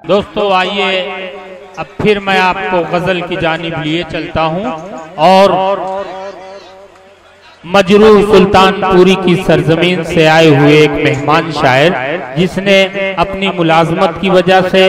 दोस्तों आइए अब फिर मैं आपको गजल की जानिब लिए चलता हूं और मजरूह सुल्तानपुरी की सरजमीन से आए हुए एक मेहमान शायर, जिसने अपनी मुलाजमत की वजह से,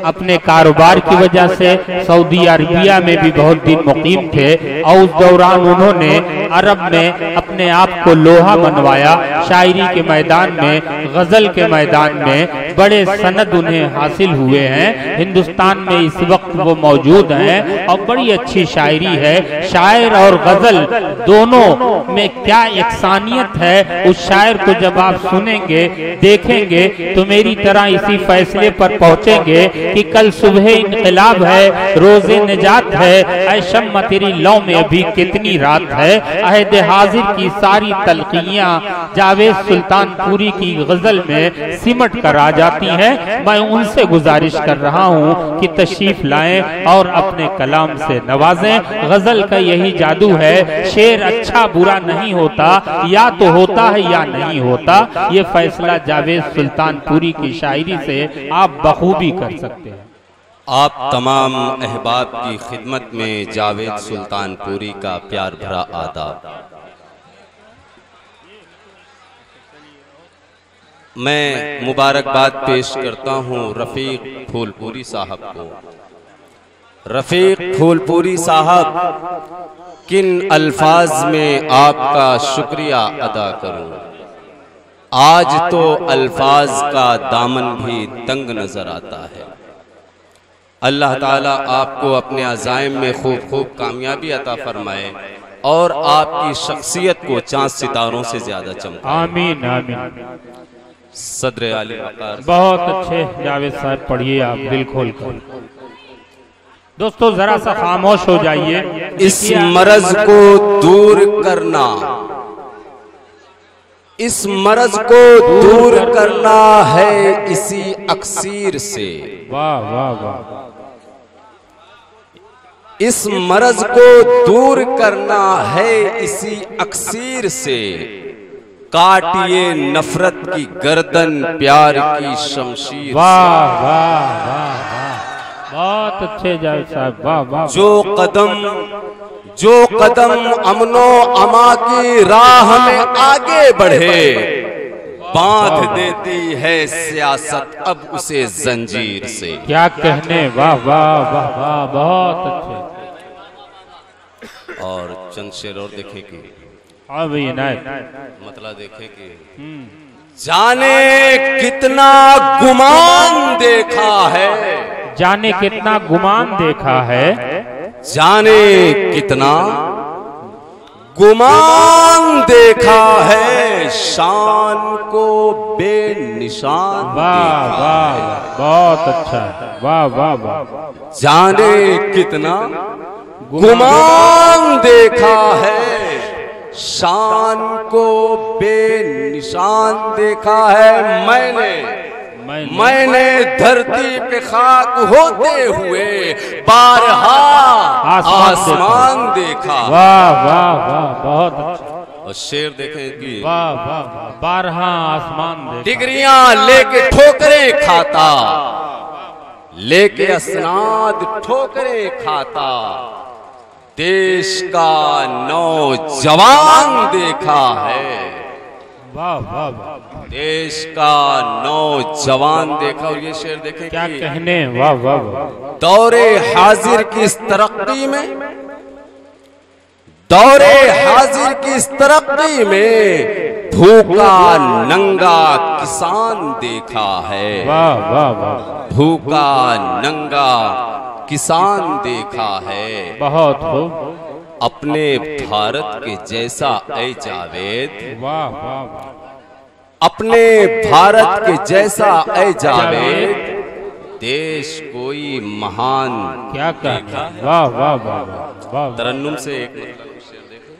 अपने कारोबार की वजह से सऊदी अरबिया में भी बहुत दिन मुकीम थे और उस दौरान उन्होंने अरब में अपने आप को लोहा मनवाया। शायरी के मैदान में, गजल के मैदान में बड़े सनद उन्हें हासिल हुए हैं। हिंदुस्तान में इस वक्त वो मौजूद हैं और बड़ी अच्छी शायरी है। शायर और गजल दोनों में क्या यकसानियत है, उस शायर को जब आप सुनेंगे, देखेंगे तो मेरी तरह इसी फैसले पर पहुंचेंगे कि कल सुबह इनकलाब है, रोजे निजात है, ऐ शम्मा तेरी लौ में अभी कितनी रात है। अहद हाजिर की सारी तलकियां जावेद सुल्तानपुरी की गजल में सिमट कर आ जाती हैं। मैं उनसे गुजारिश कर रहा हूं कि तशरीफ लाएं और अपने कलाम से नवाजें। गजल का यही जादू है, शेर अच्छा बुरा नहीं होता, या तो होता है या नहीं होता। ये फैसला जावेद सुल्तानपुरी की शायरी से आप बखूबी कर सकते हैं। आप तमाम अहबाब की खिदमत में जावेद सुल्तानपुरी का प्यार भरा आदाब। मैं मुबारकबाद पेश करता हूँ रफ़ीक फूलपुरी साहब को। रफ़ीक फूलपुरी साहब, किन अल्फाज में आपका शुक्रिया अदा करूं। आज तो अल्फाज का दामन भी तंग नजर आता है। अल्लाह ताला आपको अपने अज़ाइम में खूब खूब कामयाबी अता फरमाए और आपकी शख्सियत को चांद सितारों से ज्यादा चमकाए। आमीन आमीन। सदर आली वक़ार। बहुत अच्छे जावेद साहब, पढ़िए आप दिल खोल कर। दोस्तों जरा सा खामोश हो जाइए। इस मरज को दूर करना, इस मरज को दूर करना है इसी अक्सीर से। वाह वाह वाह। इस मरज को दूर करना है इसी अक्सीर से। काटिए नफरत की गर्दन प्यार की शमशीर। वाह वाह वाह वाह, बहुत अच्छे जावेद साहब, वाह वाह। जो कदम अमनो अमा की राह में आगे बढ़े, बांध देती है सियासत अब उसे जंजीर से। क्या कहने, वाह वाह वाह वाह, बहुत अच्छे। और चंद शेर और देखे कि हाँ भैया मतलब देखे कि जाने कितना गुमान देखा है, जाने कितना गुमान देखा है, जाने कितना गुमान देखा है, शान को बेनिशान। वाह वाह, बहुत अच्छा, वाह वाह वाह। जाने कितना गुमान देखा है, शान को बेनिशान देखा है। मैंने धरती पे खाक होते हुए बारहा आसमान देखा। वाह वाह वाह, बहुत अच्छा। और शेर देखें कि वाह वाह वाह, बारहा आसमान देखा। डिग्रियां लेके ठोकरे खाता, लेके असनाद ठोकरे खाता, देश का नौजवान देखा है। वाह वाह वाह, देश का नौजवान देखा। और ये शेर देखें क्या कहने, वाह वाह वाह। दौरे हाजिर की इस तरक्की में, दौरे हाजिर की इस तरक्की में भूखा नंगा किसान देखा है। वाह वाह वाह, भूखा नंगा किसान देखा है। बहुत खूब। अपने भारत के जैसा ऐ जावेद, वाह वाह वाह, अपने भारत के जैसा ऐ जावेद, देश कोई महान। क्या कहना, वाह वाह वाह वाह। तरन्नुम से एक शेर देखो।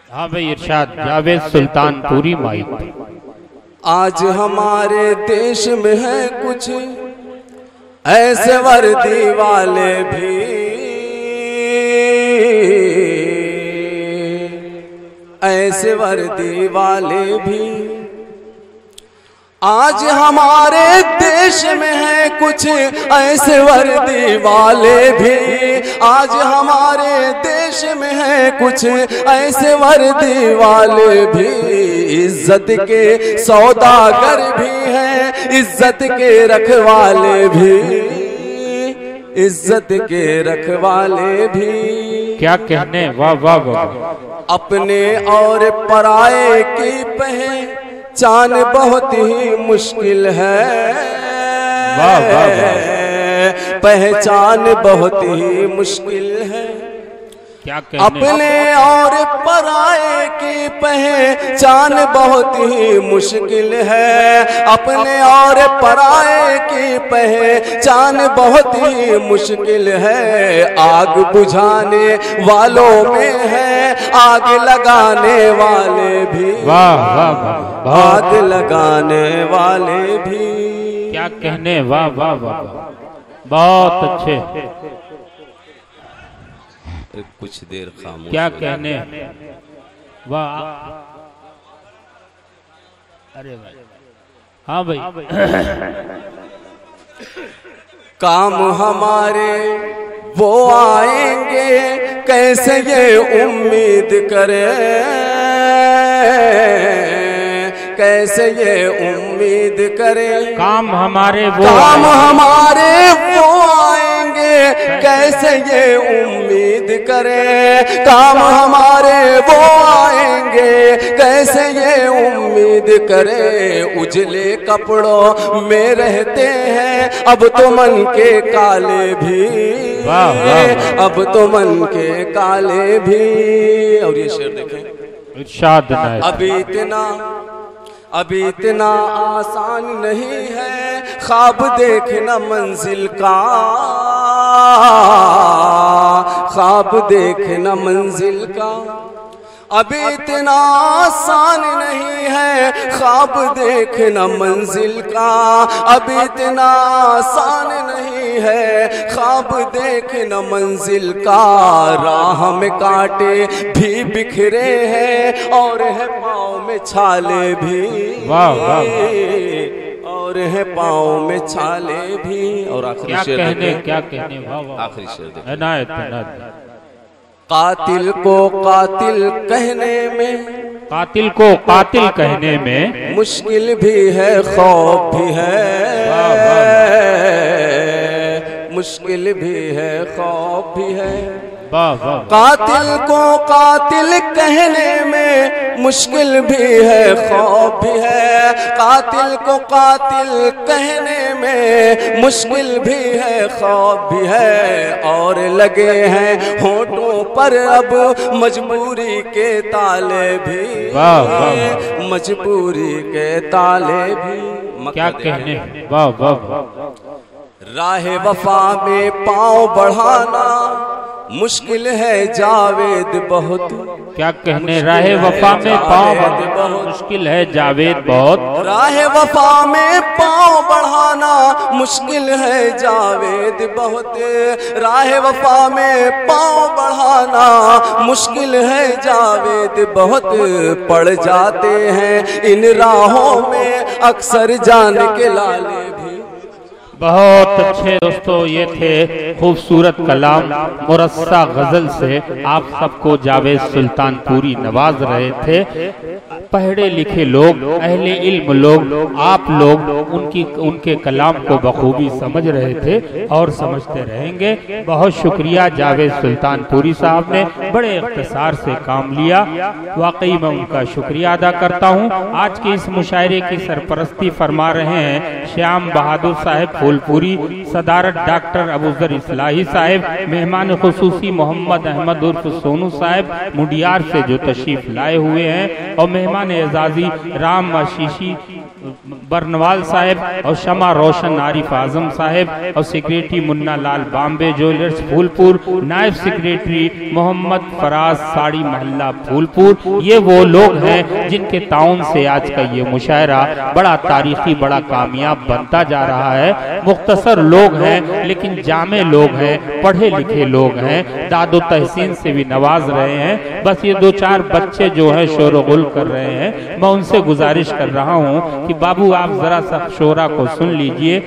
हाँ भाई इरशाद, जावेद सुल्तानपुरी माइक। आज हमारे देश में है कुछ ऐसे वर्दी वाले भी, ऐसे वर्दी वाले भी आज हमारे देश में है कुछ ऐसे वर्दी वाले भी, आज हमारे देश में है कुछ ऐसे वर्दी वाले भी, इज्जत के सौदागर भी हैं, इज्जत के रखवाले भी, इज्जत के रखवाले भी। क्या कहने, वाह वाह वाह। अपने और पराये की पहचान बहुत ही मुश्किल है, वाह वाह वाह। पहचान बहुत ही मुश्किल है। क्या कहने, अपने और पराये की पहचान बहुत ही मुश्किल है, अपने और पराये की पहचान बहुत ही मुश्किल है। आग बुझाने वालों में है आग लगाने वाले भी, वाह वाह वाह। आग लगाने वाले भी। क्या कहने, वाह वाह वाह। बहुत अच्छे। कुछ देर खामोश। क्या कहने, वाह। अरे भाई, हाँ भाई। काम हमारे वो आएंगे कैसे ये उम्मीद करें, कैसे ये उम्मीद करें। काम हमारे वो, काम हमारे वो आएंगे कैसे ये उम्मीद करें, काम हमारे वो आएंगे कैसे ये उम्मीद करें। उजले कपड़ों में रहते हैं अब तो मन के काले भी, वाह वाह। अब तो मन के काले भी। और ये शेर देखें, इरशाद है। अभी इतना आसान नहीं है ख्वाब देखना मंजिल का, ख्वाब देखना मंजिल का। अभी इतना आसान नहीं है ख्वाब देखना मंजिल का, अभी इतना आसान नहीं है ख्वाब देखना मंजिल का। राह में कांटे भी बिखरे हैं और है पाँव में छाले भी, वाह वाह। और है पाँव में छाले भी। और आखिरी शेर कहने, क्या कहने, वाह वाह। आखिरी शेर देखें। इनायत इनायत। कातिल को कातिल कहने में, कातिल को कातिल कहने में मुश्किल भी है खौफ भी है, मुश्किल भी है खौफ भी है। वाह वाह। कातिल को कातिल कहने में मुश्किल भी है खौफ भी है, कातिल को कातिल कहने में मुश्किल भी है खौफ भी है। और लगे हैं होठों पर अब मजबूरी के ताले भी, वाह वाह। मजबूरी के ताले भी। क्या कहने, वाह वाह। राह वफा में पाँव बढ़ाना मुश्किल है जावेद बहुत, क्या कहने, राह वफा में पाँव बहुत मुश्किल है जावेद बहुत। राह वफा में पाँव बढ़ाना मुश्किल है जावेद बहुत, राह वफा में पाँव बढ़ाना मुश्किल है जावेद बहुत। पड़ जाते हैं इन राहों में अक्सर जान के लाले भी। बहुत अच्छे दोस्तों, ये थे खूबसूरत कलाम मुरस्सा गजल से आप सबको जावेद सुल्तानपुरी नवाज रहे थे। पढ़े लिखे लोग, अहले इल्म लोग, आप लोग उनके कलाम को बखूबी समझ रहे थे और समझते रहेंगे। बहुत शुक्रिया जावेद सुल्तानपुरी साहब ने बड़े इख्तिसार से काम लिया, वाकई मैं उनका शुक्रिया अदा करता हूँ। आज के इस मुशायरे की सरपरस्ती फरमा रहे हैं श्याम बहादुर साहब फूलपुरी, सदारत डॉक्टर अबूजर इस्लाही साहब, मेहमान खुसूसी मोहम्मद अहमद उर्फ सोनू साहब मुडियार से जो तशरीफ लाए हुए हैं, और मेहमान एजाजी राम आशीषी बरनवाल साहब और शमा रोशन आरिफ आजम साहब और सेक्रेटरी मुन्ना लाल बॉम्बे ज्वेलर्स फूलपुर, नायब सेक्रेटरी मोहम्मद फराज साड़ी महल्ला फूलपुर। ये वो लोग हैं जिनके ताउन से आज का ये मुशायरा बड़ा तारीखी, बड़ा कामयाब बनता जा रहा है। मुख्तसर लोग हैं लेकिन जामे लोग हैं, पढ़े लिखे लोग हैं, दादो तहसीन से भी नवाज रहे हैं। बस ये 2-4 बच्चे जो है शोरगुल कर रहे हैं, मैं उनसे गुजारिश कर रहा हूँ कि बाबू आप जरा सा शोरा को सुन लीजिए।